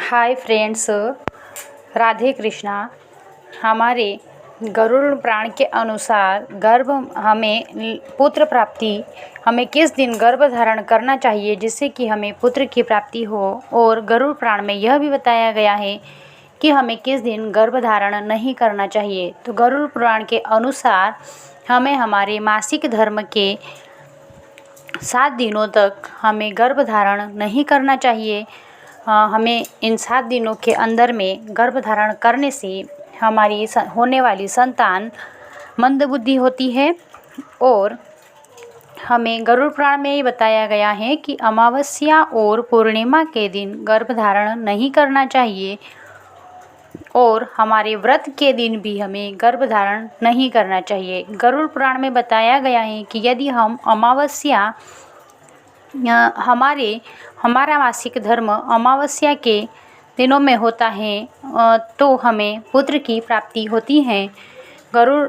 Hi friends, Radhe Krishna. हमारे गरुड़ पुराण के अनुसार पुत्र प्राप्ति हमें किस दिन गर्भ धारण करना चाहिए जिससे कि हमें पुत्र की प्राप्ति हो। और गरुड़ पुराण में यह भी बताया गया है कि हमें किस दिन गर्भ धारण नहीं करना चाहिए। तो गरुड़ पुराण के अनुसार हमें हमारे मासिक धर्म के 7 दिनों तक हमें गर्भ धारण नहीं करना चाहिए। हमें इन 7 दिनों के अंदर में गर्भ धारण करने से हमारी होने वाली संतान मंदबुद्धि होती है। और हमें गरुड़ पुराण में ये बताया गया है कि अमावस्या और पूर्णिमा के दिन गर्भ धारण नहीं करना चाहिए। और हमारे व्रत के दिन भी हमें गर्भ धारण नहीं करना चाहिए। गरुड़ पुराण में बताया गया है कि यदि हम अमावस्या हमारा मासिक धर्म अमावस्या के दिनों में होता है तो हमें पुत्र की प्राप्ति होती है। गरुड़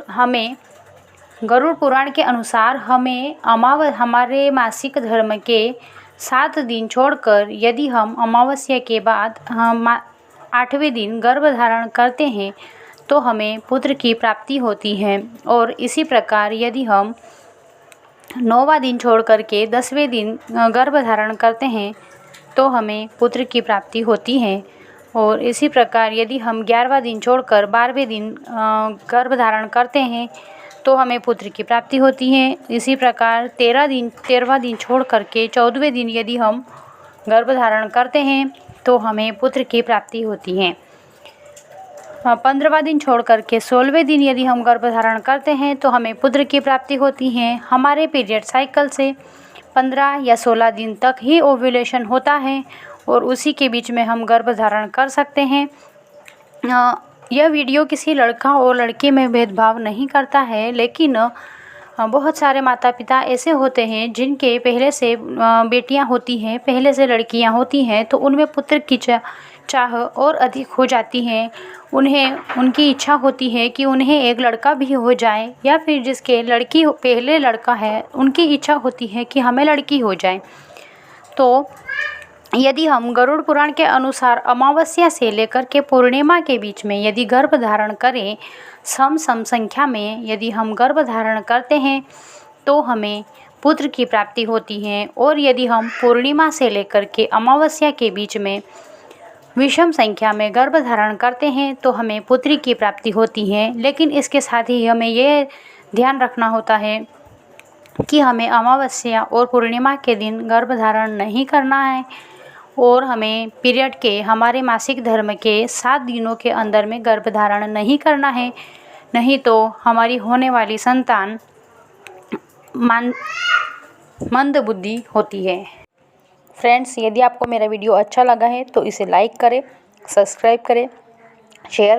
पुराण के अनुसार हमें हमारे मासिक धर्म के 7 दिन छोड़कर यदि हम अमावस्या के बाद 8वें दिन गर्भ धारण करते हैं तो हमें पुत्र की प्राप्ति होती है। और इसी प्रकार यदि हम 9वां दिन छोड़ करके 10वें दिन गर्भ धारण करते हैं तो हमें पुत्र की प्राप्ति होती है। और इसी प्रकार यदि हम 11वां दिन छोड़कर 12वें दिन गर्भ धारण करते हैं तो हमें पुत्र की प्राप्ति होती है। इसी प्रकार 13वां दिन छोड़ करके 14वें दिन यदि हम गर्भ धारण करते हैं तो हमें पुत्र की प्राप्ति होती है। 15वां दिन छोड़ करके 16वें दिन यदि हम गर्भ धारण करते हैं तो हमें पुत्र की प्राप्ति होती है। हमारे पीरियड साइकिल से 15 या 16 दिन तक ही ओव्यूलेशन होता है और उसी के बीच में हम गर्भ धारण कर सकते हैं। यह वीडियो किसी लड़का और लड़की में भेदभाव नहीं करता है, लेकिन बहुत सारे माता पिता ऐसे होते हैं जिनके पहले से बेटियां होती हैं, पहले से लड़कियां होती हैं, तो उनमें पुत्र की चाह और अधिक हो जाती है। उनकी इच्छा होती है कि उन्हें एक लड़का भी हो जाए, या फिर जिसके लड़की पहले लड़का है उनकी इच्छा होती है कि हमें लड़की हो जाए। तो यदि हम गरुड़ पुराण के अनुसार अमावस्या से लेकर के पूर्णिमा के बीच में यदि गर्भ धारण करें, सम संख्या में यदि हम गर्भ धारण करते हैं तो हमें पुत्र की प्राप्ति होती है। और यदि हम पूर्णिमा से लेकर के अमावस्या के बीच में विषम संख्या में गर्भ धारण करते हैं तो हमें पुत्री की प्राप्ति होती है। लेकिन इसके साथ ही हमें यह ध्यान रखना होता है कि हमें अमावस्या और पूर्णिमा के दिन गर्भ धारण नहीं करना है। और हमें पीरियड के हमारे मासिक धर्म के 7 दिनों के अंदर में गर्भ धारण नहीं करना है, नहीं तो हमारी होने वाली संतान मंदबुद्धि होती है। फ्रेंड्स, यदि आपको मेरा वीडियो अच्छा लगा है तो इसे लाइक करें, सब्सक्राइब करें, शेयर